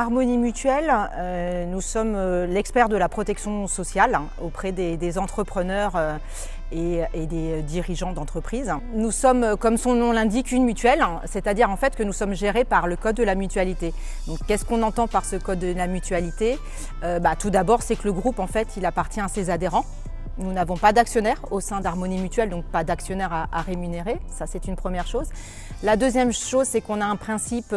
Harmonie Mutuelle, nous sommes l'expert de la protection sociale auprès des entrepreneurs et des dirigeants d'entreprises. Nous sommes, comme son nom l'indique, une mutuelle, c'est-à-dire en fait que nous sommes gérés par le code de la mutualité. Donc qu'est-ce qu'on entend par ce code de la mutualité? Tout d'abord, c'est que le groupe en fait, il appartient à ses adhérents. Nous n'avons pas d'actionnaires au sein d'Harmonie Mutuelle, donc pas d'actionnaires à rémunérer, ça c'est une première chose. La deuxième chose, c'est qu'on a un principe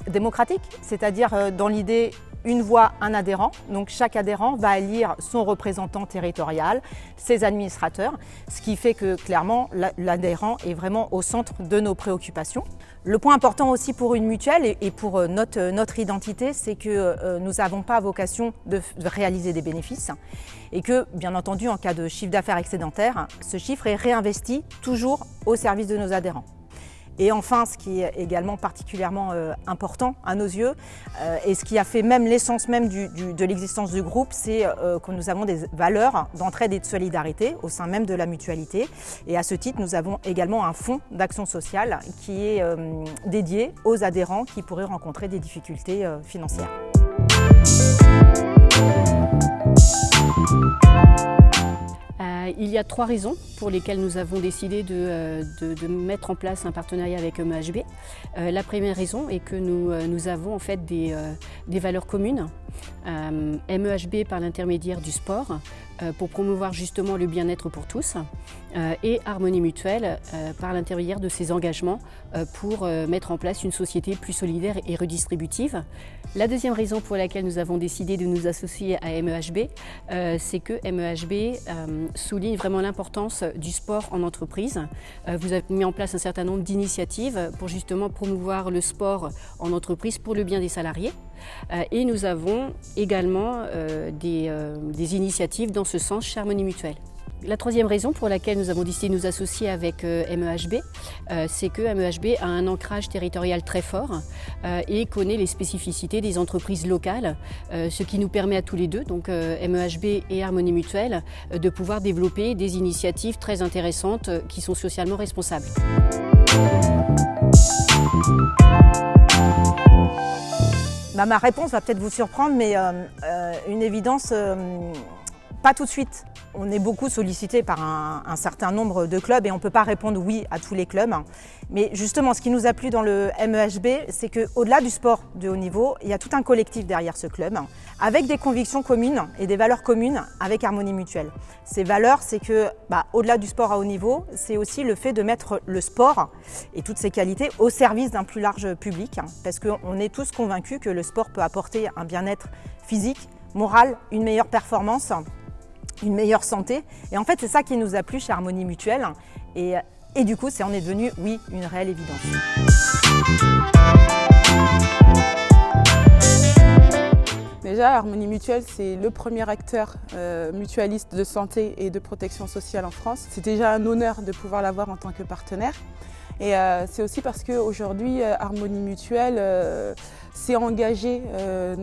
démocratique, c'est-à-dire dans l'idée une voix, un adhérent. Donc chaque adhérent va élire son représentant territorial, ses administrateurs, ce qui fait que clairement l'adhérent est vraiment au centre de nos préoccupations. Le point important aussi pour une mutuelle et pour notre identité, c'est que nous n'avons pas vocation de réaliser des bénéfices et que, bien entendu, en cas de chiffre d'affaires excédentaire, ce chiffre est réinvesti toujours au service de nos adhérents. Et enfin, ce qui est également particulièrement important à nos yeux, et ce qui a fait même l'essence même de l'existence du groupe, c'est que nous avons des valeurs d'entraide et de solidarité au sein même de la mutualité. Et à ce titre, nous avons également un fonds d'action sociale qui est dédié aux adhérents qui pourraient rencontrer des difficultés financières. Il y a 3 raisons pour lesquelles nous avons décidé de mettre en place un partenariat avec MEHB. La première raison est que nous avons en fait des valeurs communes. MEHB par l'intermédiaire du sport pour promouvoir justement le bien-être pour tous et Harmonie Mutuelle par l'intermédiaire de ses engagements pour mettre en place une société plus solidaire et redistributive. La deuxième raison pour laquelle nous avons décidé de nous associer à MEHB, c'est que MEHB souligne vraiment l'importance du sport en entreprise. Vous avez mis en place un certain nombre d'initiatives pour justement promouvoir le sport en entreprise pour le bien des salariés. Et nous avons également des initiatives dans ce sens chez Harmonie Mutuelle. La troisième raison pour laquelle nous avons décidé de nous associer avec MEHB, c'est que MEHB a un ancrage territorial très fort et connaît les spécificités des entreprises locales, ce qui nous permet à tous les deux, donc MEHB et Harmonie Mutuelle, de pouvoir développer des initiatives très intéressantes qui sont socialement responsables. Ma réponse va peut-être vous surprendre, mais une évidence, pas tout de suite. On est beaucoup sollicité par un certain nombre de clubs et on ne peut pas répondre oui à tous les clubs. Mais justement, ce qui nous a plu dans le MEHB, c'est qu'au-delà du sport de haut niveau, il y a tout un collectif derrière ce club, avec des convictions communes et des valeurs communes avec Harmonie Mutuelle. Ces valeurs, c'est que, au-delà du sport à haut niveau, c'est aussi le fait de mettre le sport et toutes ses qualités au service d'un plus large public, parce qu'on est tous convaincus que le sport peut apporter un bien-être physique, moral, une meilleure performance, une meilleure santé. Et en fait, c'est ça qui nous a plu chez Harmonie Mutuelle. Et du coup, on est devenu, oui, une réelle évidence. Déjà, Harmonie Mutuelle, c'est le premier acteur mutualiste de santé et de protection sociale en France. C'est déjà un honneur de pouvoir l'avoir en tant que partenaire. Et c'est aussi parce qu'aujourd'hui, Harmonie Mutuelle s'est engagée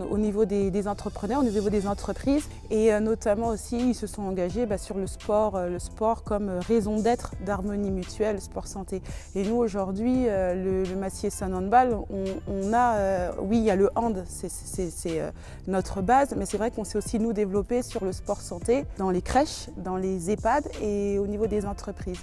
au niveau des entrepreneurs, au niveau des entreprises. Et notamment aussi, ils se sont engagés sur le sport comme raison d'être d'Harmonie Mutuelle, sport santé. Et nous, aujourd'hui, le Massier Sun Handball, on a, oui, il y a le hand, c'est notre base, mais c'est vrai qu'on s'est aussi, nous, développé sur le sport santé, dans les crèches, dans les EHPAD et au niveau des entreprises.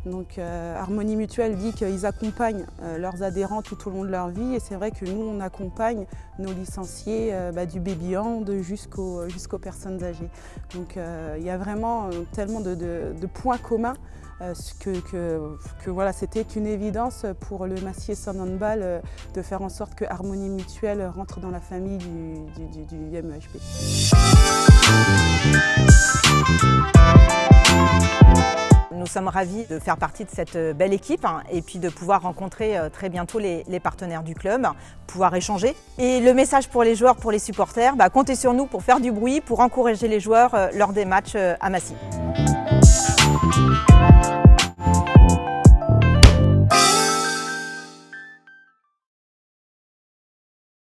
Donc Harmonie Mutuelle dit qu'ils accompagnent leurs adhérents tout au long de leur vie et c'est vrai que nous on accompagne nos licenciés du baby-hand jusqu'aux personnes âgées. Donc il y a vraiment tellement de points communs que voilà, c'était une évidence pour le Massier Sun Handball de faire en sorte que Harmonie Mutuelle rentre dans la famille du MEHB. Nous sommes ravis de faire partie de cette belle équipe et puis de pouvoir rencontrer très bientôt les partenaires du club, pouvoir échanger. Et le message pour les joueurs, pour les supporters, comptez sur nous pour faire du bruit, pour encourager les joueurs lors des matchs à Massy.